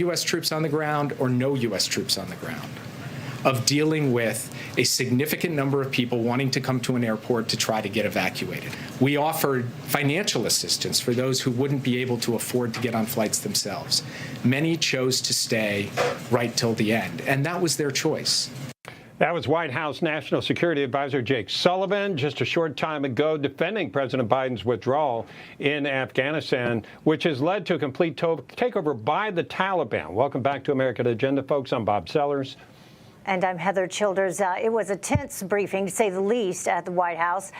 U.S. troops on the ground or no U.S. troops on the ground, of dealing with a significant number of people wanting to come to an airport to try to get evacuated. We offered financial assistance for those who wouldn't be able to afford to get on flights themselves. Many chose to stay right till the end, and that was their choice. That was White House National Security Advisor Jake Sullivan just a short time ago defending President Biden's withdrawal in Afghanistan, which has led to a complete takeover by the Taliban. Welcome back to American Agenda, folks. I'm Bob Sellers. And I'm Heather Childers. It was a tense briefing, to say the least, at the White House.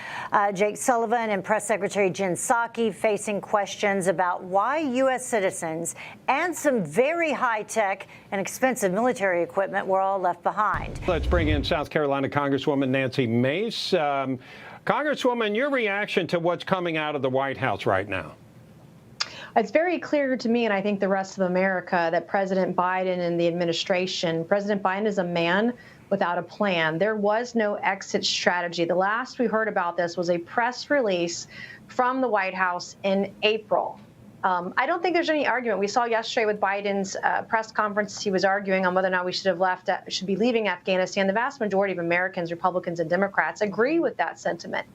Jake Sullivan and Press Secretary Jen Psaki facing questions about why U.S. citizens and some very high-tech and expensive military equipment were all left behind. Let's bring in South Carolina Congresswoman Nancy Mace. Congresswoman, your reaction to what's coming out of the White House right now? It's very clear to me, and I think the rest of America, that President Biden and the administration, President Biden is a man without a plan. There was no exit strategy. The last we heard about this was a press release from the White House in April. I don't think there's any argument. We saw yesterday with Biden's press conference, he was arguing on whether or not we should be leaving Afghanistan. The vast majority of Americans, Republicans and Democrats, agree with that sentiment.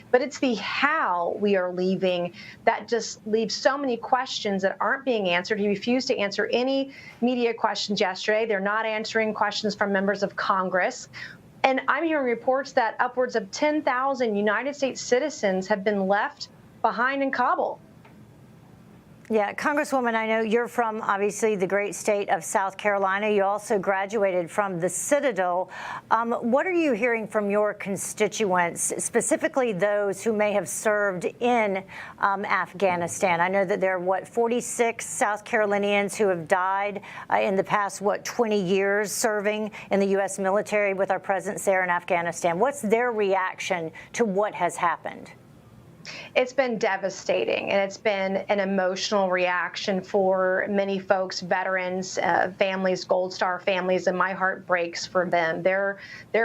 But it's the how we are leaving that just leaves so many questions that aren't being answered. He refused to answer any media questions yesterday. They're not answering questions from members of Congress. And I'm hearing reports that upwards of 10,000 United States citizens have been left behind in Kabul. Yeah, Congresswoman, I know you're from, obviously, the great state of South Carolina. You also graduated from the Citadel. What are you hearing from your constituents, specifically those who may have served in Afghanistan? I know that there are, 46 South Carolinians who have died in the past, 20 years serving in the U.S. military with our presence there in Afghanistan. What's their reaction to what has happened? It's been devastating, and it's been an emotional reaction for many folks, veterans, families, Gold Star families, and my heart breaks for them. Their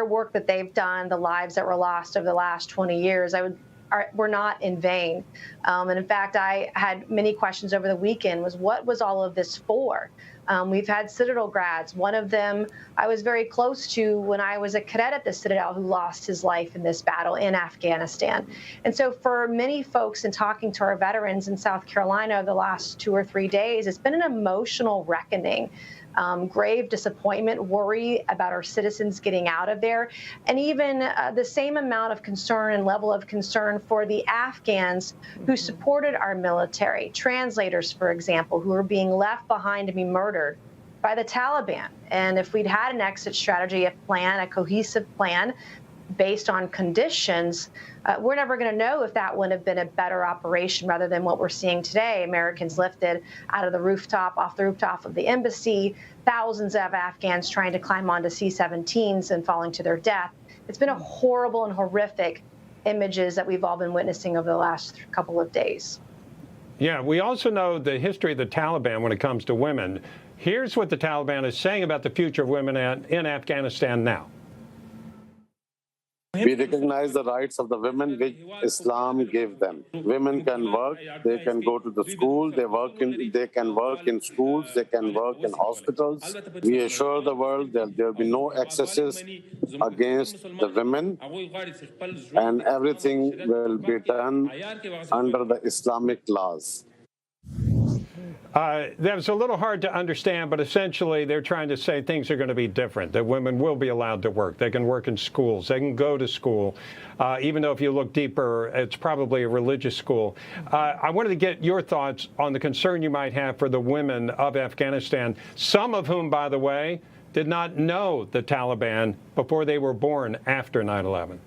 work that they've done, the lives that were lost over the last 20 years, were not in vain. And in fact, I had many questions over the weekend was, what was all of this for? We've had Citadel grads. One of them I was very close to when I was a cadet at the Citadel who lost his life in this battle in Afghanistan. And so for many folks, in talking to our veterans in South Carolina the last 2 or 3 days, it's been an emotional reckoning. Grave disappointment, worry about our citizens getting out of there, and even the same amount of concern and level of concern for the Afghans who supported our military, translators, for example, who are being left behind to be murdered by the Taliban. And if we'd had an exit strategy, a cohesive plan based on conditions, we're never going to know if that would have been a better operation rather than what we're seeing today. Americans lifted off the rooftop of the embassy, thousands of Afghans trying to climb onto C-17s and falling to their death. It's been a horrible and horrific images that we've all been witnessing over the last couple of days. Yeah, we also know the history of the Taliban when it comes to women. Here's what the Taliban is saying about the future of women in Afghanistan now. We recognize the rights of the women which Islam gave them. Women can work, they can go to the school, they can work in schools, they can work in hospitals. We assure the world that there will be no excesses against the women, and everything will be done under the Islamic laws. That was a little hard to understand, but essentially they're trying to say things are going to be different, that women will be allowed to work. They can work in schools. They can go to school. Even though if you look deeper, it's probably a religious school. I wanted to get your thoughts on the concern you might have for the women of Afghanistan, some of whom, by the way, did not know the Taliban before they were born after 9/11.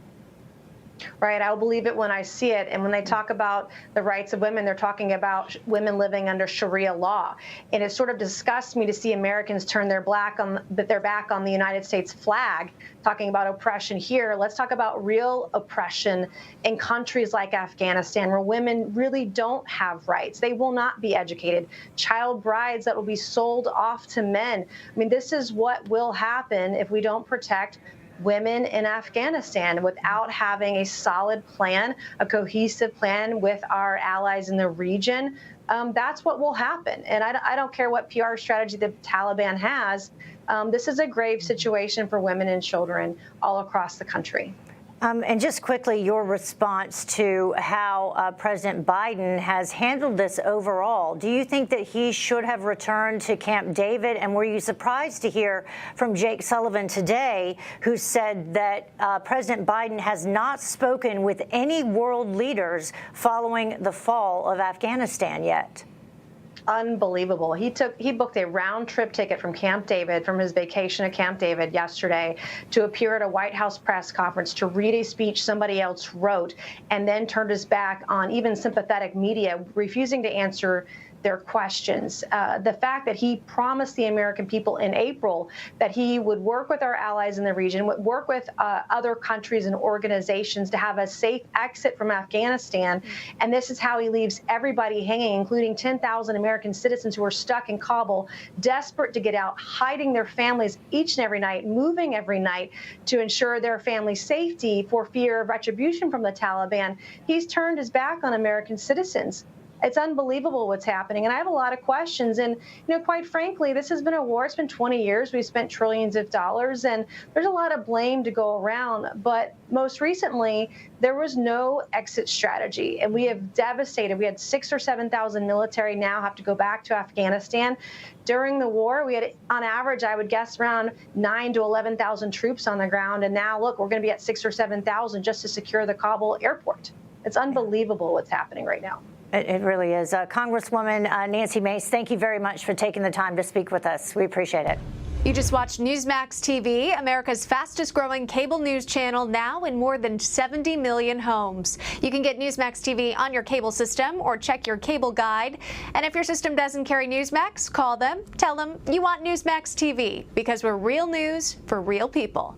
Right. I'll believe it when I see it. And when they talk about the rights of women, they're talking about women living under Sharia law. And it sort of disgusts me to see Americans turn their back on the United States flag, talking about oppression here. Let's talk about real oppression in countries like Afghanistan, where women really don't have rights. They will not be educated. Child brides that will be sold off to men. I mean, this is what will happen if we don't protect women in Afghanistan without having a solid plan, a cohesive plan with our allies in the region. That's what will happen. And I don't care what PR strategy the Taliban has. This is a grave situation for women and children all across the country. And just quickly, your response to how President Biden has handled this overall. Do you think that he should have returned to Camp David? And were you surprised to hear from Jake Sullivan today, who said that President Biden has not spoken with any world leaders following the fall of Afghanistan yet? Unbelievable. He booked a round trip ticket from Camp David, from his vacation at Camp David yesterday, to appear at a White House press conference, to read a speech somebody else wrote, and then turned his back on even sympathetic media, refusing to answer their questions. The fact that he promised the American people in April that he would work with our allies in the region, would work with other countries and organizations to have a safe exit from Afghanistan. And this is how he leaves everybody hanging, including 10,000 American citizens who are stuck in Kabul, desperate to get out, hiding their families each and every night, moving every night to ensure their family's safety for fear of retribution from the Taliban. He's turned his back on American citizens. It's unbelievable what's happening. And I have a lot of questions. And, quite frankly, this has been a war. It's been 20 years. We've spent trillions of dollars, and there's a lot of blame to go around. But most recently, there was no exit strategy, and we have devastated. We had 6,000 or 7,000 military now have to go back to Afghanistan. During the war, we had, on average, I would guess around 9,000 to 11,000 troops on the ground. And now, look, we're going to be at 6,000 or 7,000 just to secure the Kabul airport. It's unbelievable what's happening right now. It really is. Congresswoman Nancy Mace, thank you very much for taking the time to speak with us. We appreciate it. You just watched Newsmax TV, America's fastest growing cable news channel, now in more than 70 million homes. You can get Newsmax TV on your cable system or check your cable guide. And if your system doesn't carry Newsmax, call them, tell them you want Newsmax TV, because we're real news for real people.